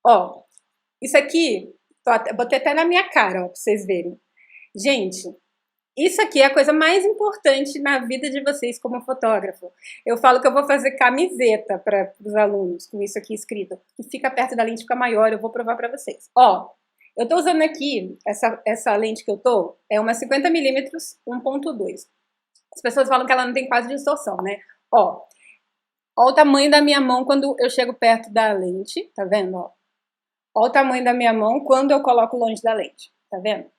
Ó, isso aqui, botei até na minha cara, ó, pra vocês verem. Gente, isso aqui é a coisa mais importante na vida de vocês como fotógrafo. Eu falo que eu vou fazer camiseta para os alunos com isso aqui escrito, que fica perto da lente, fica maior, eu vou provar para vocês. Ó, eu tô usando aqui, essa lente que eu tô, é uma 50mm 1.2. As pessoas falam que ela não tem quase distorção, né? Ó o tamanho da minha mão quando eu chego perto da lente, tá vendo, ó? Ó o tamanho da minha mão quando eu coloco longe da lente, tá vendo?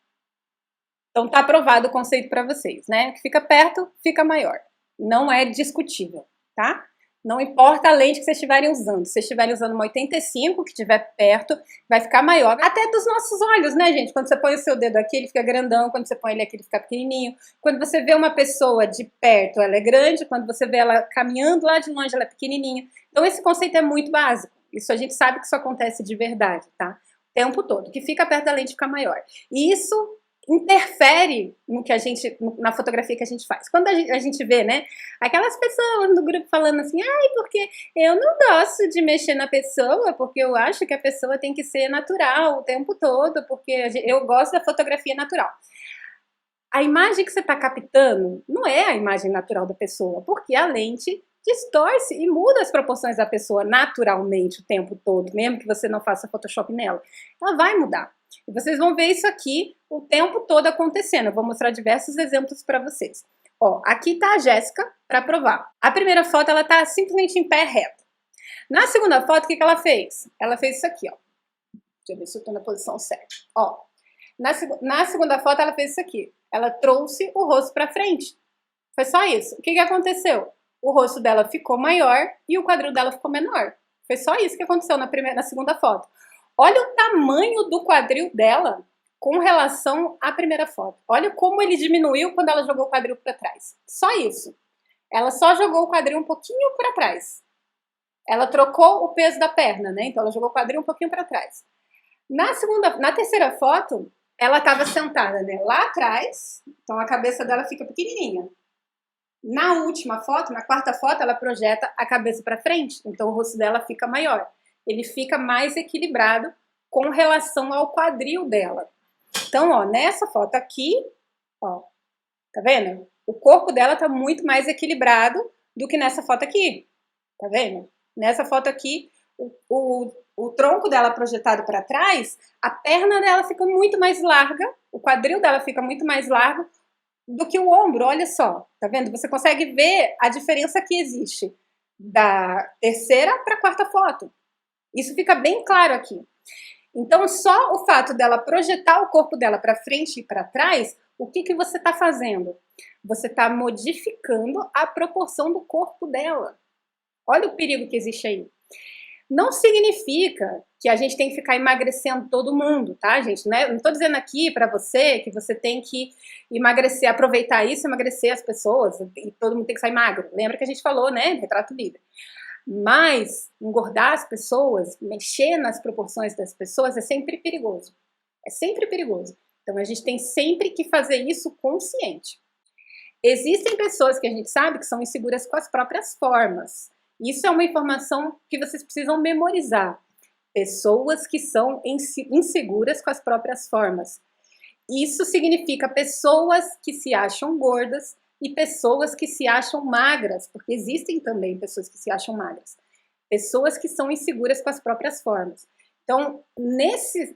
Então tá aprovado o conceito para vocês, né? Que fica perto, fica maior. Não é discutível, tá? Não importa a lente que vocês estiverem usando. Se vocês estiverem usando uma 85, que estiver perto, vai ficar maior. Até dos nossos olhos, né, gente? Quando você põe o seu dedo aqui, ele fica grandão. Quando você põe ele aqui, ele fica pequenininho. Quando você vê uma pessoa de perto, ela é grande. Quando você vê ela caminhando lá de longe, ela é pequenininha. Então esse conceito é muito básico. Isso a gente sabe que isso acontece de verdade, tá? O tempo todo. Que fica perto da lente fica maior. E isso interfere no que a gente, na fotografia que a gente faz. Quando a gente vê, né, aquelas pessoas no grupo falando assim, ai, porque eu não gosto de mexer na pessoa, porque eu acho que a pessoa tem que ser natural o tempo todo, porque eu gosto da fotografia natural. A imagem que você está captando não é a imagem natural da pessoa, porque a lente distorce e muda as proporções da pessoa naturalmente o tempo todo, mesmo que você não faça Photoshop nela. Ela vai mudar. E vocês vão ver isso aqui o tempo todo acontecendo. Eu vou mostrar diversos exemplos para vocês. Ó, aqui tá a Jéssica para provar. A primeira foto, ela tá simplesmente em pé reto. Na segunda foto, o que ela fez? Ela fez isso aqui, ó. Deixa eu ver se eu tô na posição certa. Ó, na segunda foto, ela fez isso aqui. Ela trouxe o rosto para frente. Foi só isso. O que aconteceu? O rosto dela ficou maior e o quadril dela ficou menor. Foi só isso que aconteceu na segunda foto. Olha o tamanho do quadril dela com relação à primeira foto. Olha como ele diminuiu quando ela jogou o quadril para trás. Só isso. Ela só jogou o quadril um pouquinho para trás. Ela trocou o peso da perna, né? Então ela jogou o quadril um pouquinho para trás. Na terceira foto, ela estava sentada, né, lá atrás. Então a cabeça dela fica pequenininha. Na última foto, na quarta foto, ela projeta a cabeça para frente, então o rosto dela fica maior. Ele fica mais equilibrado com relação ao quadril dela. Então, ó, nessa foto aqui, ó, tá vendo? O corpo dela tá muito mais equilibrado do que nessa foto aqui, tá vendo? Nessa foto aqui, o tronco dela projetado para trás, a perna dela fica muito mais larga, o quadril dela fica muito mais largo do que o ombro, olha só, tá vendo? Você consegue ver a diferença que existe da terceira para a quarta foto. Isso fica bem claro aqui. Então, só o fato dela projetar o corpo dela para frente e para trás, o que você está fazendo? Você está modificando a proporção do corpo dela. Olha o perigo que existe aí. Não significa que a gente tem que ficar emagrecendo todo mundo, tá, gente? Não estou dizendo aqui para você que você tem que emagrecer, aproveitar isso, emagrecer as pessoas e todo mundo tem que sair magro. Lembra que a gente falou, né? Retrato livre. Mas engordar as pessoas, mexer nas proporções das pessoas é sempre perigoso. É sempre perigoso. Então a gente tem sempre que fazer isso consciente. Existem pessoas que a gente sabe que são inseguras com as próprias formas. Isso é uma informação que vocês precisam memorizar. Pessoas que são inseguras com as próprias formas. Isso significa pessoas que se acham gordas e pessoas que se acham magras, porque existem também pessoas que se acham magras. Pessoas que são inseguras com as próprias formas. Então,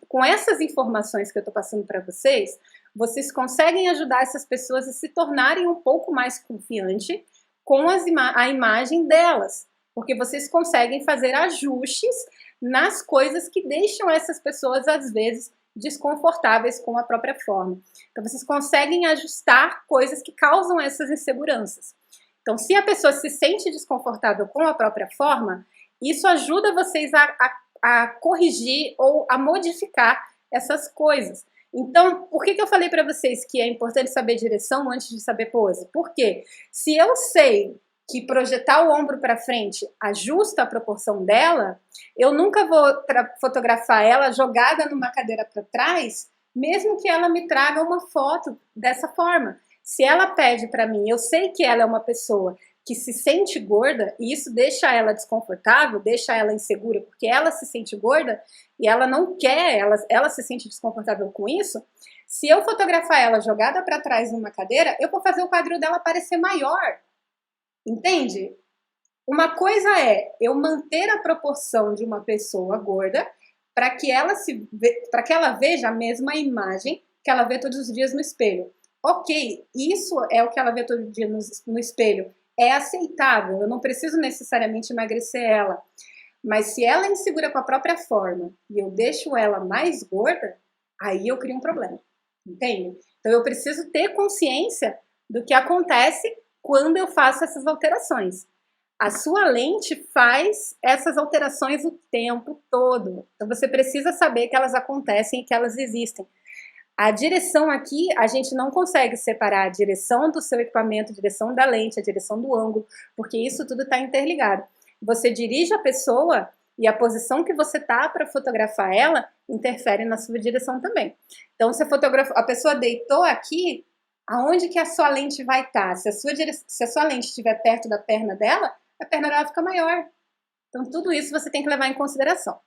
com essas informações que eu estou passando para vocês, vocês conseguem ajudar essas pessoas a se tornarem um pouco mais confiantes com a imagem delas, porque vocês conseguem fazer ajustes nas coisas que deixam essas pessoas, às vezes, desconfortáveis com a própria forma. Então, vocês conseguem ajustar coisas que causam essas inseguranças. Então, se a pessoa se sente desconfortável com a própria forma, isso ajuda vocês a corrigir ou a modificar essas coisas. Então, por que eu falei para vocês que é importante saber direção antes de saber pose? Porque se eu sei que projetar o ombro para frente ajusta a proporção dela, eu nunca vou fotografar ela jogada numa cadeira para trás, mesmo que ela me traga uma foto dessa forma. Se ela pede para mim, eu sei que ela é uma pessoa que se sente gorda, e isso deixa ela desconfortável, deixa ela insegura, porque ela se sente gorda e ela não quer, ela se sente desconfortável com isso. Se eu fotografar ela jogada para trás numa cadeira, eu vou fazer o quadril dela parecer maior. Entende? Uma coisa é eu manter a proporção de uma pessoa gorda para que ela veja a mesma imagem que ela vê todos os dias no espelho. Ok, isso é o que ela vê todo dia no espelho. É aceitável, eu não preciso necessariamente emagrecer ela. Mas se ela é insegura com a própria forma e eu deixo ela mais gorda, aí eu crio um problema. Entende? Então eu preciso ter consciência do que acontece quando eu faço essas alterações. A sua lente faz essas alterações o tempo todo. Então você precisa saber que elas acontecem e que elas existem. A direção aqui, a gente não consegue separar a direção do seu equipamento, a direção da lente, a direção do ângulo, porque isso tudo está interligado. Você dirige a pessoa e a posição que você tá para fotografar ela interfere na sua direção também. Então, se a pessoa deitou aqui, aonde que a sua lente vai estar? Se a sua lente estiver perto da perna dela, a perna dela fica maior. Então, tudo isso você tem que levar em consideração.